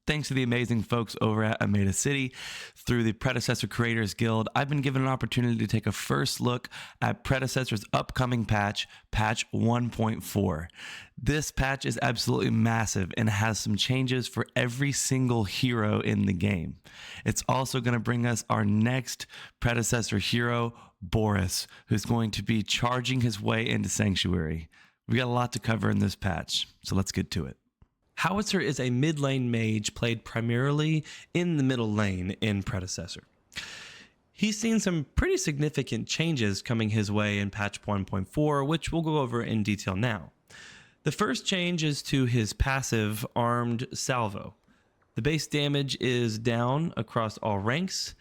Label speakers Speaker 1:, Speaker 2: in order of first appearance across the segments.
Speaker 1: Thanks to the amazing folks over at Ameda City through the Predecessor Creators Guild, I've been given an opportunity to take a first look at Predecessor's upcoming patch, patch 1.4. This patch is absolutely massive and has some changes for every single hero in the game. It's also going to bring us our next Predecessor hero, Boris, who's going to be charging his way into Sanctuary. We got a lot to cover in this patch, so let's get to it.
Speaker 2: Howitzer is a mid lane mage played primarily in the middle lane in Predecessor. He's seen some pretty significant changes coming his way in patch 1.4, which we'll go over in detail now. The first change is to his passive Armed Salvo. The base damage is down across all ranks,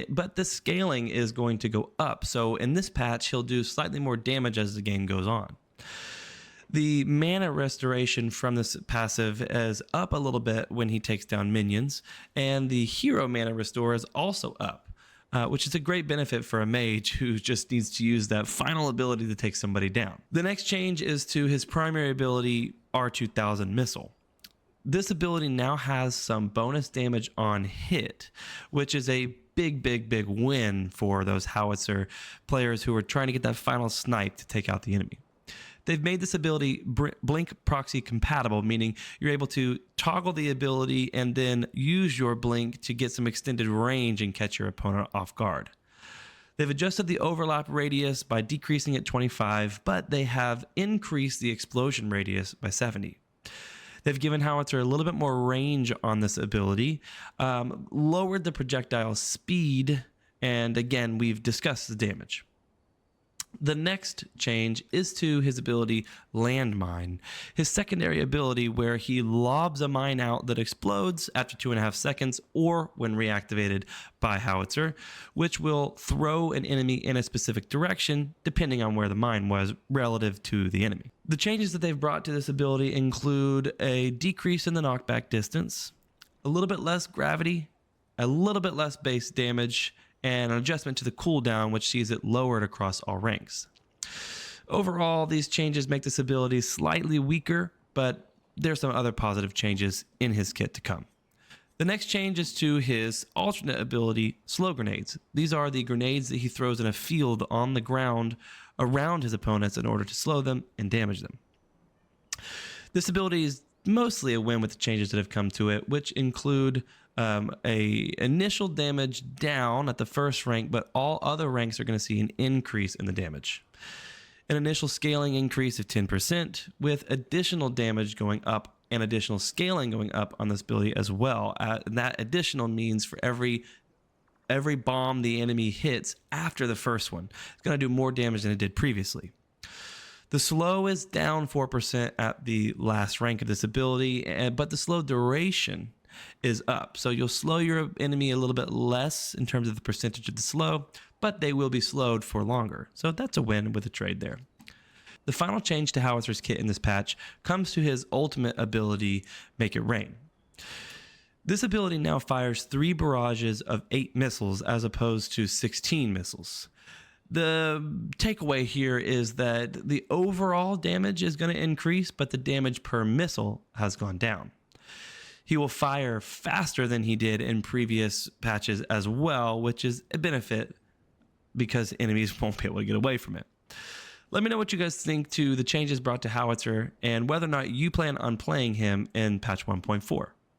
Speaker 2: but the scaling is going to go up. So in this patch, he'll do slightly more damage as the game goes on. The mana restoration from this passive is up a little bit when he takes down minions, and the hero mana restore is also up, which is a great benefit for a mage who just needs to use that final ability to take somebody down. The next change is to his primary ability, R2000 Missile. This ability now has some bonus damage on hit, which is a big win for those Howitzer players who are trying to get that final snipe to take out the enemy. They've made this ability blink proxy compatible, meaning you're able to toggle the ability and then use your blink to get some extended range and catch your opponent off guard. They've adjusted the overlap radius by decreasing it 25, but they have increased the explosion radius by 70. They've given Howitzer a little bit more range on this ability, lowered the projectile speed, and again, we've discussed the damage. The next change is to his ability Landmine, his secondary ability where he lobs a mine out that explodes after 2.5 seconds or when reactivated by Howitzer, which will throw an enemy in a specific direction depending on where the mine was relative to the enemy. The changes that they've brought to this ability include a decrease in the knockback distance, a little bit less gravity, a little bit less base damage, and an adjustment to the cooldown, which sees it lowered across all ranks. Overall, these changes make this ability slightly weaker, but there's some other positive changes in his kit to come. The next change is to his alternate ability, Slow Grenades. These are the grenades that he throws in a field on the ground around his opponents in order to slow them and damage them. This ability is mostly a win with the changes that have come to it, which include a initial damage down at the first rank, but all other ranks are going to see an increase in the damage. An initial scaling increase of 10%, with additional damage going up and additional scaling going up on this ability as well. And that additional means for every bomb the enemy hits after the first one, it's going to do more damage than it did previously. The slow is down 4% at the last rank of this ability, but the slow duration is up. So you'll slow your enemy a little bit less in terms of the percentage of the slow, but they will be slowed for longer. So that's a win with a trade there. The final change to Howitzer's kit in this patch comes to his ultimate ability, Make It Rain. This ability now fires 3 barrages of 8 missiles as opposed to 16 missiles. The takeaway here is that the overall damage is going to increase, but the damage per missile has gone down. He will fire faster than he did in previous patches as well, which is a benefit because enemies won't be able to get away from it. Let me know what you guys think to the changes brought to Howitzer and whether or not you plan on playing him in patch 1.4.